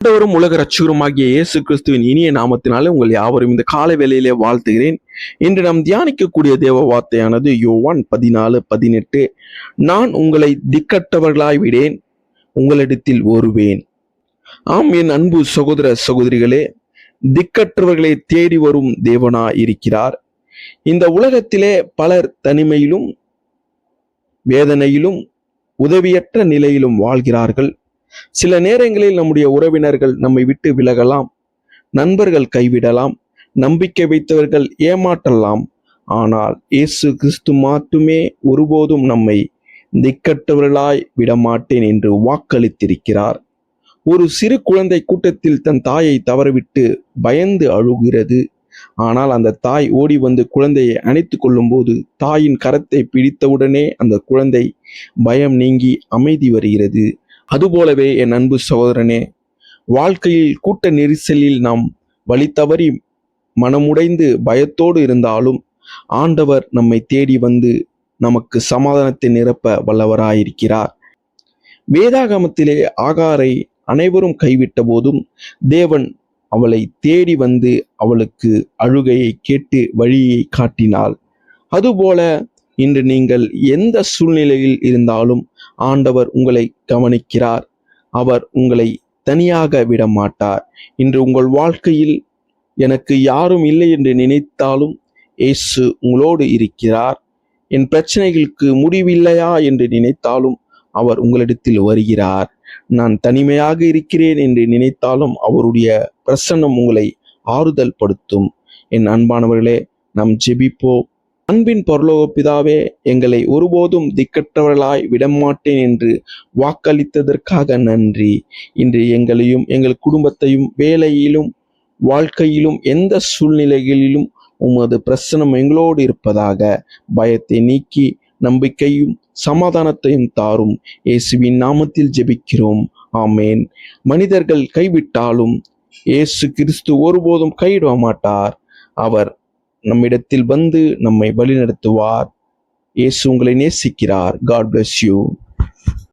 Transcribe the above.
ஆண்டவரும் உலக ரட்சகருமாகிய இயேசு கிறிஸ்துவின் இனிய நாமத்தினாலே உங்கள் யாவரும் இந்த காலை வேளையிலே வாழ்த்துகிறேன். இன்று நாம் தியானிக்கக்கூடிய தேவ வார்த்தையானது யோவான் 14:18. நான் உங்களை திக்கற்றவர்களாய் விடேன், உங்களிடத்தில் வருவேன். ஆம், என் அன்பு சகோதர சகோதரிகளே, திக்கற்றவர்களை தேடி வரும் தேவனாய் இருக்கிறார். இந்த உலகத்திலே பலர் தனிமையிலும் வேதனையிலும் உதவியற்ற நிலையிலும் வாழ்கிறார்கள். சில நேரங்களில் நம்முடைய உறவினர்கள் நம்மை விட்டு விலகலாம், நண்பர்கள் கைவிடலாம், நம்பிக்கை வைத்தவர்கள் ஏமாற்றலாம். ஆனால் இயேசு கிறிஸ்து மட்டுமே ஒருபோதும் நம்மை திக்கற்றவர்களாய் விடமாட்டேன் என்று வாக்களித்திருக்கிறார். ஒரு சிறு குழந்தை கூட்டத்தில் தன் தாயை தவறவிட்டு பயந்து அழுகிறது. ஆனால் அந்த தாய் ஓடி வந்து குழந்தையை அணைத்து கொள்ளும் போது தாயின் கரத்தை பிடித்தவுடனே அந்த குழந்தை பயம் நீங்கி அமைதி வருகிறது. அதுபோலவே என் அன்பு சகோதரனே, வாழ்க்கையில் கூட்ட நெரிசலில் நாம் வழி தவறி மனமுடைந்து பயத்தோடு இருந்தாலும் ஆண்டவர் நம்மை தேடி வந்து நமக்கு சமாதானத்தை நிரப்ப வல்லவராயிருக்கிறார். வேதாகமத்திலே ஆகாரை அனைவரும் கைவிட்ட போதும் தேவன் அவளை தேடி வந்து அவளுக்கு அழுகையை கேட்டு வழியை காட்டினாள். அதுபோல இன்று நீங்கள் எந்த சூழ்நிலையில் இருந்தாலும் ஆண்டவர் உங்களை கவனிக்கிறார். அவர் உங்களை தனியாக விட மாட்டார். இன்று உங்கள் வாழ்க்கையில் எனக்கு யாரும் இல்லை என்று நினைத்தாலும் இயேசு உங்களோடு இருக்கிறார். என் பிரச்சனைகளுக்கு முடிவில்லையா என்று நினைத்தாலும் அவர் உங்களிடத்தில் வருகிறார். நான் தனிமையாக இருக்கிறேன் என்று நினைத்தாலும் அவருடைய பிரசன்னம் உங்களை ஆறுதல் படுத்தும். என் அன்பானவர்களே, நாம் ஜெபிப்போம். அன்பின் பரலோக பிதாவே, எங்களை ஒருபோதும் திக்கற்றவர்களாய் விடமாட்டேன் என்று வாக்களித்ததற்காக நன்றி. இன்று எங்களையும் எங்கள் குடும்பத்தையும் வேலையிலும் வாழ்க்கையிலும் எந்த சூழ்நிலைகளிலும் உமது பிரசன்னம் எங்களோடு இருப்பதாக. பயத்தை நீக்கி நம்பிக்கையும் சமாதானத்தையும் தாரும். இயேசுவின் நாமத்தில் ஜெபிக்கிறோம், ஆமேன். மனிதர்கள் கைவிட்டாலும் இயேசு கிறிஸ்து ஒருபோதும் கைவிட மாட்டார். அவர் நம்மிடத்தில் வந்து நம்மை வழிநடத்துவார். இயேசு உங்களை நேசிக்கிறார். God bless you.